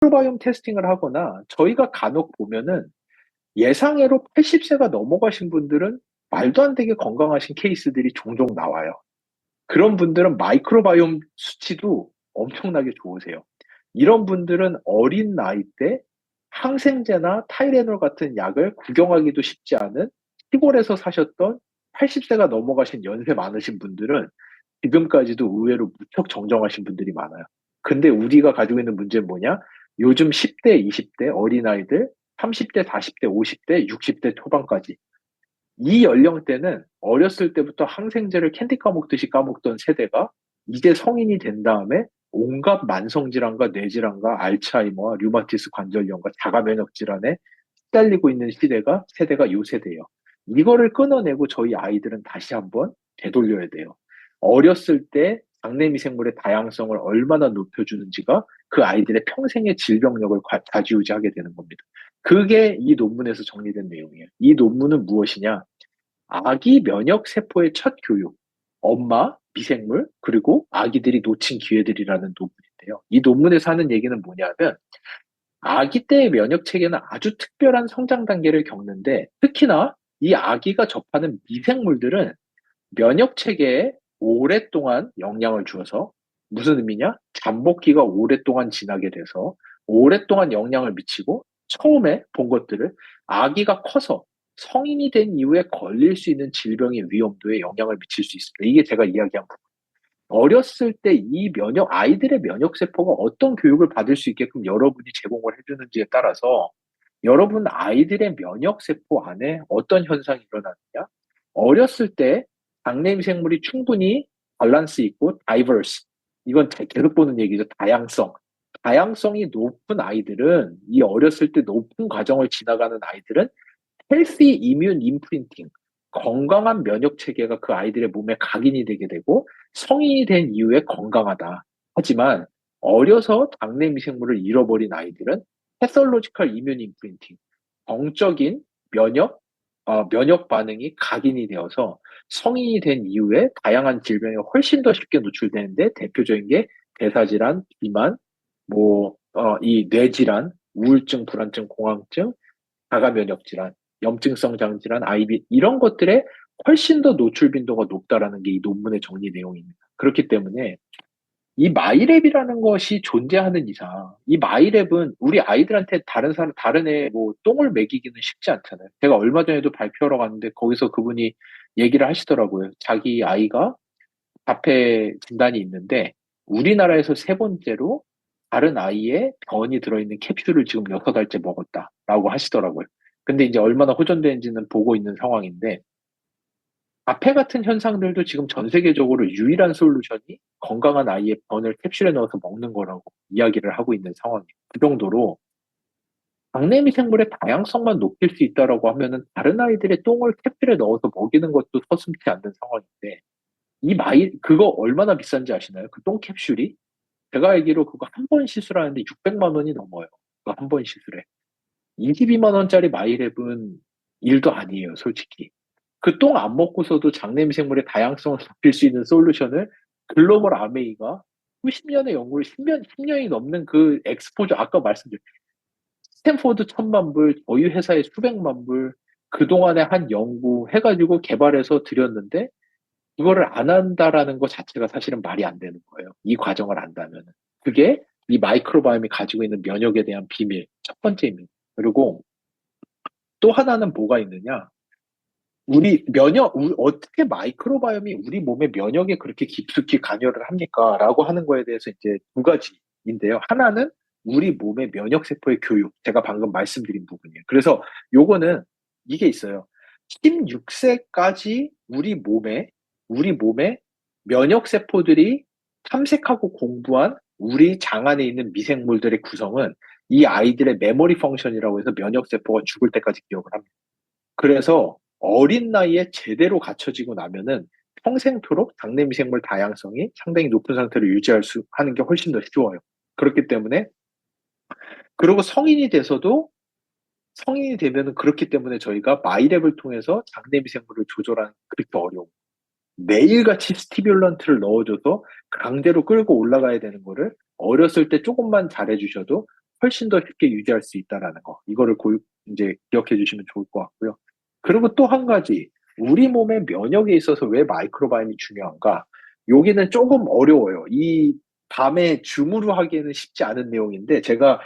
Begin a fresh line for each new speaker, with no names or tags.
마이크로바이옴 테스팅을 하거나 저희가 간혹 보면은 예상외로 80세가 넘어가신 분들은 말도 안 되게 건강하신 케이스들이 종종 나와요. 그런 분들은 마이크로바이옴 수치도 엄청나게 좋으세요. 이런 분들은 어린 나이 때 항생제나 타이레놀 같은 약을 구경하기도 쉽지 않은 시골에서 사셨던 80세가 넘어가신 연세 많으신 분들은 지금까지도 의외로 무척 정정하신 분들이 많아요. 근데 우리가 가지고 있는 문제는 뭐냐? 요즘 10대, 20대 어린아이들, 30대, 40대, 50대, 60대 초반까지 이 연령대는 어렸을 때부터 항생제를 캔디 까먹듯이 까먹던 세대가 이제 성인이 된 다음에 온갖 만성질환과 뇌질환과 알츠하이머와 류마티스 관절염과 자가면역 질환에 시달리고 있는 세대가 요 세대예요. 이거를 끊어내고 저희 아이들은 다시 한번 되돌려야 돼요. 어렸을 때 장내 미생물의 다양성을 얼마나 높여주는지가 그 아이들의 평생의 질병력을 좌지우지하게 되는 겁니다. 그게 이 논문에서 정리된 내용이에요. 이 논문은 무엇이냐? 아기 면역 세포의 첫 교육, 엄마, 미생물, 그리고 아기들이 놓친 기회들이라는 논문인데요. 이 논문에서 하는 얘기는 뭐냐면, 아기 때의 면역 체계는 아주 특별한 성장 단계를 겪는데, 특히나 이 아기가 접하는 미생물들은 면역 체계에 오랫동안 영향을 주어서, 무슨 의미냐? 잠복기가 오랫동안 지나게 돼서 오랫동안 영향을 미치고 처음에 본 것들을 아기가 커서 성인이 된 이후에 걸릴 수 있는 질병의 위험도에 영향을 미칠 수 있습니다. 이게 제가 이야기한 부분. 어렸을 때 이 아이들의 면역세포가 어떤 교육을 받을 수 있게끔 여러분이 제공을 해주는지에 따라서 여러분 아이들의 면역세포 안에 어떤 현상이 일어나느냐? 어렸을 때 장내미생물이 충분히 밸런스 있고 다이버스, 이건 계속 보는 얘기죠. 다양성이 높은 아이들은, 이 어렸을 때 높은 과정을 지나가는 아이들은 헬시 이뮨 임프린팅, 건강한 면역 체계가 그 아이들의 몸에 각인이 되게 되고 성인이 된 이후에 건강하다. 하지만 어려서 장내 미생물을 잃어버린 아이들은 패설로지컬 이뮨 임프린팅, 정적인 면역 면역 반응이 각인이 되어서 성인이 된 이후에 다양한 질병에 훨씬 더 쉽게 노출되는데, 대표적인 게 대사질환, 비만, 이 뇌질환, 우울증, 불안증, 공황증, 자가면역 질환, 염증성 장질환, IB, 이런 것들에 훨씬 더 노출 빈도가 높다라는 게 이 논문의 정리 내용입니다. 그렇기 때문에 이 마이랩이라는 것이 존재하는 이상, 이 마이랩은 우리 아이들한테 다른 애 똥을 먹이기는 쉽지 않잖아요. 제가 얼마 전에도 발표하러 갔는데 거기서 그분이 얘기를 하시더라고요. 자기 아이가 자폐 진단이 있는데 우리나라에서 세 번째로 다른 아이의 변이 들어있는 캡슐을 지금 6달째 먹었다라고 하시더라고요. 근데 이제 얼마나 호전되는지는 보고 있는 상황인데, 자폐 같은 현상들도 지금 전 세계적으로 유일한 솔루션이 건강한 아이의 변을 캡슐에 넣어서 먹는 거라고 이야기를 하고 있는 상황이에요. 그 정도로 장내 미생물의 다양성만 높일 수 있다라고 하면은 다른 아이들의 똥을 캡슐에 넣어서 먹이는 것도 서슴지 않는 상황인데, 그거 얼마나 비싼지 아시나요? 그 똥 캡슐이? 제가 알기로 그거 한 번 시술하는데 600만 원이 넘어요. 그거 한 번 시술에. 22만 원짜리 마이랩은 일도 아니에요, 솔직히. 그 똥 안 먹고서도 장내 미생물의 다양성을 높일 수 있는 솔루션을 글로벌 아메이가 수십 년의 연구를 10년이 넘는 그 엑스포저, 아까 말씀드린 스탠포드 1,000만 불, 저희 회사에 수백만 불, 그동안에 한 연구 해가지고 개발해서 드렸는데, 이거를 안 한다라는 것 자체가 사실은 말이 안 되는 거예요. 이 과정을 안다면. 그게 이 마이크로바이옴이 가지고 있는 면역에 대한 비밀, 첫 번째입니다. 그리고 또 하나는 뭐가 있느냐? 어떻게 마이크로바이옴이 우리 몸의 면역에 그렇게 깊숙이 관여를 합니까? 라고 하는 거에 대해서 이제 두 가지인데요. 하나는 우리 몸의 면역세포의 교육. 제가 방금 말씀드린 부분이에요. 그래서 요거는 이게 있어요. 16세까지 우리 몸에 면역세포들이 탐색하고 공부한 우리 장 안에 있는 미생물들의 구성은 이 아이들의 메모리 펑션이라고 해서 면역세포가 죽을 때까지 기억을 합니다. 그래서 어린 나이에 제대로 갖춰지고 나면은 평생토록 장내 미생물 다양성이 상당히 높은 상태로 하는 게 훨씬 더 쉬워요. 그렇기 때문에, 그리고 성인이 되면은, 그렇기 때문에 저희가 마이랩을 통해서 장내 미생물을 조절하는 게 그렇게 어려워. 매일같이 스티뮬런트를 넣어줘서 강제로 끌고 올라가야 되는 거를 어렸을 때 조금만 잘해주셔도 훨씬 더 쉽게 유지할 수 있다라는 거. 이거를 이제 기억해 주시면 좋을 것 같고요. 그리고 또 한 가지, 우리 몸의 면역에 있어서 왜 마이크로바이옴이 중요한가? 여기는 조금 어려워요. 이 밤에 줌으로 하기에는 쉽지 않은 내용인데, 제가